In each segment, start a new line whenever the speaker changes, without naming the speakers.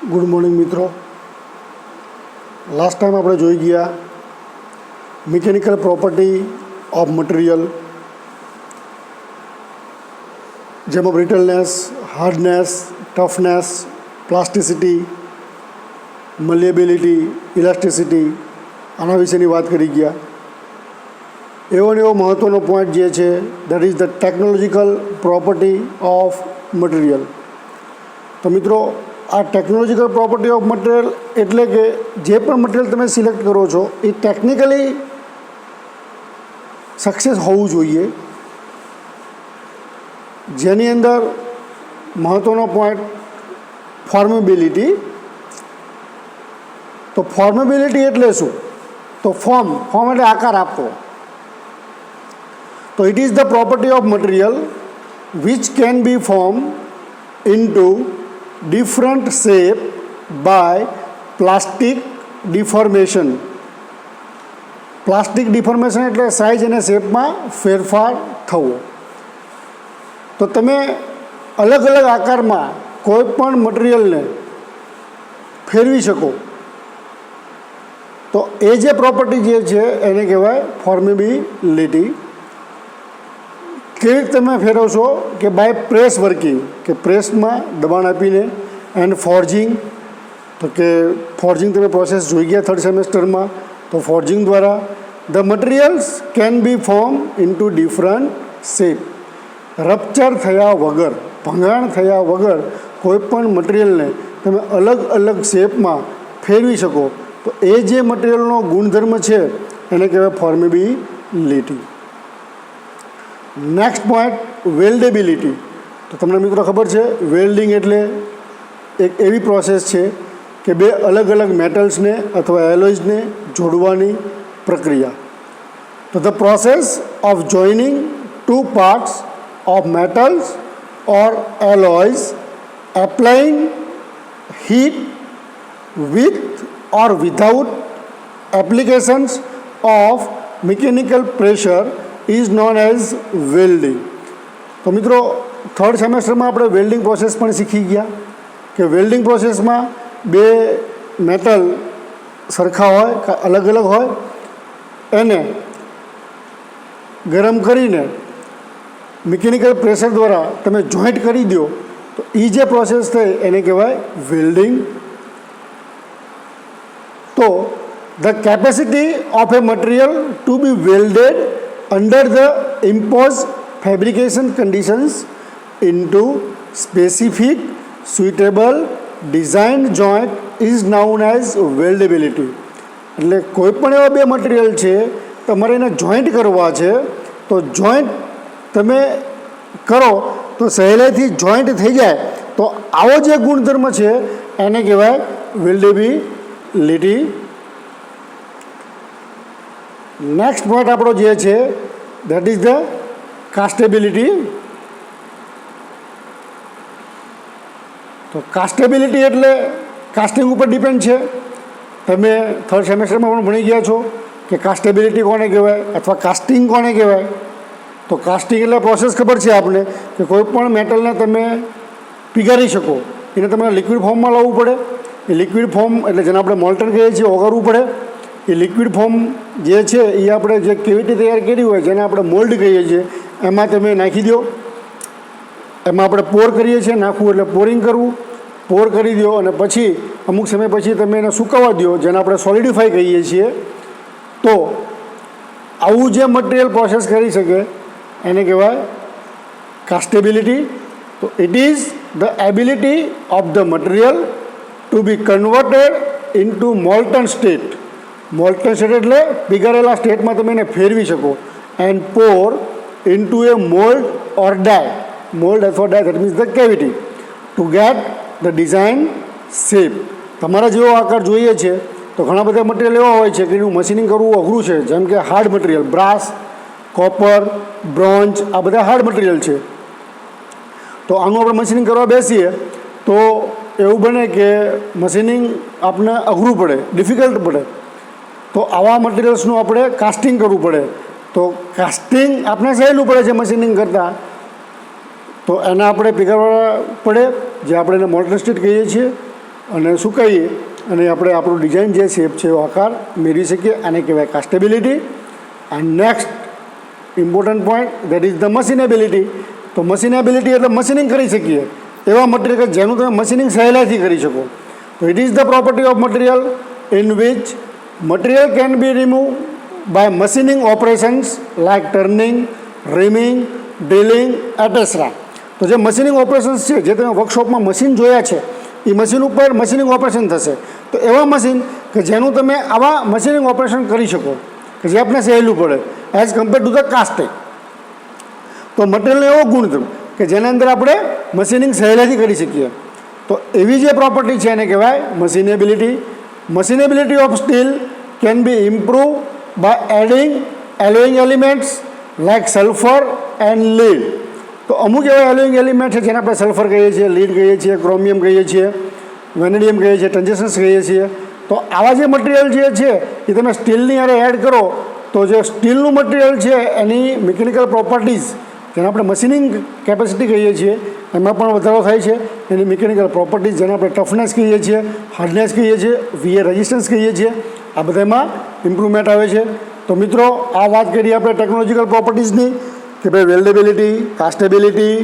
Good morning મિત્રો. Last time આપણે જોઈ ગયા મિકેનિકલ પ્રોપર્ટી ઓફ મટીરિયલ, જેમાં બ્રિટલનેસ, હાર્ડનેસ, ટફનેસ, પ્લાસ્ટિસિટી, મલેબિલિટી, ઇલાસ્ટિસિટી, આના વિશેની વાત કરી ગયા. એવો ને એવો મહત્ત્વનો પોઈન્ટ જે છે that is the technological property of material. તો મિત્રો, આ ટેકનોલોજીકલ પ્રોપર્ટી ઓફ મટીરિયલ એટલે કે જે પણ મટીરિયલ તમે સિલેક્ટ કરો છો એ ટેકનિકલી સક્સેસ હોવું જોઈએ. જેની અંદર મહત્ત્વનો પોઈન્ટ ફોર્મેબિલિટી. તો ફોર્મેબિલિટી એટલે શું? તો ફોર્મ એટલે આકાર આપવો. તો it is the property of material which can be form into different shape by plastic deformation. Plastic deformation એટલે સાઇઝ અને શેપમાં ફેરફાર થવો. તો તમે અલગ અલગ આકારમાં કોઈ પણ મટીરિયલને ફેરવી શકો. તો એ જે પ્રોપર્ટી જે છે એને કહેવાય ફોર્મેબિલિટી. કેવી રીતે તમે ફેરવશો કે બાય પ્રેસ વર્કિંગ, કે પ્રેસમાં દબાણ આપીને, એન્ડ ફોર્જિંગ. તો કે ફોર્જિંગ તમે પ્રોસેસ જોઈ ગયા થર્ડ સેમેસ્ટરમાં. તો ફોર્જિંગ દ્વારા the materials can be form into different shape. Rupture થયા વગર, ભંગાણ થયા વગર કોઈ પણ મટીરિયલને તમે અલગ અલગ શેપમાં ફેરવી શકો. તો એ જે મટીરિયલનો ગુણધર્મ છે એને કહેવાય ફોર્મેબિલિટી. Next point weldability. તો તમને મિત્રો ખબર છે વેલ્ડિંગ એટલે એક એવી પ્રોસેસ છે કે બે અલગ અલગ મેટલ્સને અથવા એલોઇઝને જોડવાની પ્રક્રિયા. તો the process of joining two parts of metals or alloys applying heat with or without applications of mechanical pressure is known as welding. તો મિત્રો, થર્ડ સેમેસ્ટરમાં આપણે વેલ્ડિંગ પ્રોસેસ પણ શીખી ગયા કે વેલ્ડિંગ પ્રોસેસમાં બે મેટલ સરખા હોય કે અલગ અલગ હોય, એને ગરમ કરીને મિકેનિકલ પ્રેશર દ્વારા તમે જોઈન્ટ કરી દો. તો એ જે પ્રોસેસ થઈ એને કહેવાય વેલ્ડિંગ. તો the capacity of a material to be welded under the imposed fabrication conditions into specific suitable designed joint is known as weldability. એટલે કોઈ પણ એવા બે મટીરિયલ છે તમારે એને જોઈન્ટ કરવા છે, તો જોઈન્ટ તમે કરો તો સહેલાઈથી જોઈન્ટ થઈ જાય. તો આવો જે ગુણધર્મ છે એને કહેવાય વેલ્ડેબિલિટી. નેક્સ્ટ પોઈન્ટ આપણો જે છે દેટ ઇઝ ધ કાસ્ટેબિલિટી. તો કાસ્ટેબિલિટી એટલે કાસ્ટિંગ ઉપર ડિપેન્ડ છે. તમે થર્ડ સેમેસ્ટરમાં પણ ભણી ગયા છો કે કાસ્ટેબિલિટી કોને કહેવાય અથવા કાસ્ટિંગ કોને કહેવાય. તો કાસ્ટિંગ એટલે પ્રોસેસ ખબર છે આપણે કે કોઈ પણ મેટલને તમે પીગારી શકો, એને તમારે લિક્વિડ ફોર્મમાં લાવવું પડે. એ લિક્વિડ ફોર્મ એટલે જેને આપણે મોલ્ટન કહીએ છીએ ઓગાળવું પડે. એ લિક્વિડ ફોર્મ જે છે એ આપણે જે કેવિટી તૈયાર કરી હોય જેને આપણે મોલ્ડ કહીએ છીએ એમાં તમે નાખી દો. એમાં આપણે પોર કરીએ છીએ, નાખવું એટલે પોરિંગ કરવું. પોર કરી દો અને પછી અમુક સમય પછી તમે એને સુકાવવા દો, જેને આપણે સોલિડિફાઈ કહીએ છીએ. તો આવું જે મટીરિયલ પ્રોસેસ કરી શકે એને કહેવાય કાસ્ટેબિલિટી. તો it is the ability of the material to be converted into molten state. Molten state એટલે પીગારેલા સ્ટેટમાં તમે એને ફેરવી શકો. And pour into a mould or die. Mould અથવા die that means the cavity to get the design shape. તમારા જેવો આકાર જોઈએ છે તો ઘણા બધા મટીરિયલ એવા હોય છે કે એનું મશીનિંગ કરવું અઘરું છે. જેમ કે hard material, brass, copper, bronze, આ બધા હાર્ડ મટીરિયલ છે. તો આનું આપણે મશીનિંગ કરવા બેસીએ તો એવું બને કે મશીનિંગ આપણને અઘરું પડે, ડિફિકલ્ટ પડે. તો આવા મટીરિયલ્સનું આપણે કાસ્ટિંગ કરવું પડે. તો કાસ્ટિંગ આપણે સહેલું પડે છે મશીનિંગ કરતાં. તો એને આપણે પીગાડવા પડે, જે આપણે એને મોલ્ટન સ્ટેટ કહીએ છીએ. અને સુકાઈએ અને આપણે આપણું ડિઝાઇન જે શેપ છે એવો આકાર મેળવી શકીએ. આને કહેવાય castability. And next important point that is the machinability. તો મશીનેબિલિટી એટલે મશીનિંગ કરી શકીએ એવા મટીરિયલ કે જેનું તમે મશીનિંગ સહેલાઈથી કરી શકો. તો it is the property of material in which material can be remove by machining operations like turning, reaming, drilling etcetera. તો જે મશીનિંગ ઓપરેશન્સ છે, જે તમે વર્કશોપમાં મશીન જોયા છે, એ મશીન ઉપર મશીનિંગ ઓપરેશન થશે. તો એવા મશીન કે જેનું તમે આવા મશીનિંગ ઓપરેશન કરી શકો કે જે આપણે સહેલું પડે as compare to the casting. તો મટીરિયલનો એવો ગુણધર્મ કે જેના અંદર આપણે મશીનિંગ સહેલાઈથી કરી શકીએ. તો એવી જે પ્રોપર્ટી છે એને કહેવાય machinability. Machinability of steel can be improve by adding alloying elements like sulphur and lead. તો અમુક એવા એલોઇંગ એલિમેન્ટ છે જેને આપણે સલ્ફર કહીએ છીએ, લીડ કહીએ છીએ, ક્રોમિયમ કહીએ છીએ, વેનેડિયમ કહીએ છીએ, ટંજેશન્સ કહીએ છીએ. તો આવા જે મટીરિયલ જે છે એ તમે સ્ટીલની હારે એડ કરો તો જે સ્ટીલનું મટીરિયલ છે એની મિકેનિકલ પ્રોપર્ટીઝ, જેને આપણે મશીનિંગ કેપેસિટી કહીએ છીએ, એમાં પણ વધારો થાય છે. એની મિકેનિકલ પ્રોપર્ટીઝ જેને આપણે ટફનેસ કહીએ છીએ, હાર્ડનેસ કહીએ છીએ, વીયર રેઝિસ્ટન્સ કહીએ છીએ, આ બધામાં ઇમ્પ્રુવમેન્ટ આવે છે. તો મિત્રો, આ વાત કરીએ આપણે ટેકનોલોજીકલ પ્રોપર્ટીઝની કે ભાઈ વેલ્ડેબિલિટી, કાસ્ટેબિલિટી,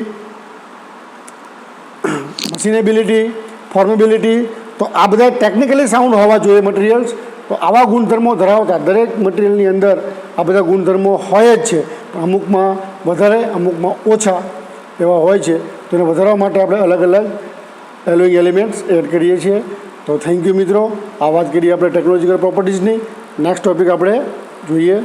મશીનેબિલિટી, ફોર્મેબિલિટી. તો આ બધા ટેકનિકલી સાઉન્ડ હોવા જોઈએ મટીરિયલ્સ. તો આવા ગુણધર્મો ધરાવતા દરેક મટીરિયલની અંદર આ બધા ગુણધર્મો હોય જ છે, પણ અમુકમાં વધારે, અમુકમાં ઓછા એવા હોય છે. તો એને વધારવા માટે આપણે અલગ અલગ એલોઇંગ એલિમેન્ટ્સ એડ કરીએ છીએ. તો થેન્ક યુ મિત્રો. આ વાત કરીએ આપણે ટેકનોલોજીકલ પ્રોપર્ટીઝની. નેક્સ્ટ ટોપિક આપણે જોઈએ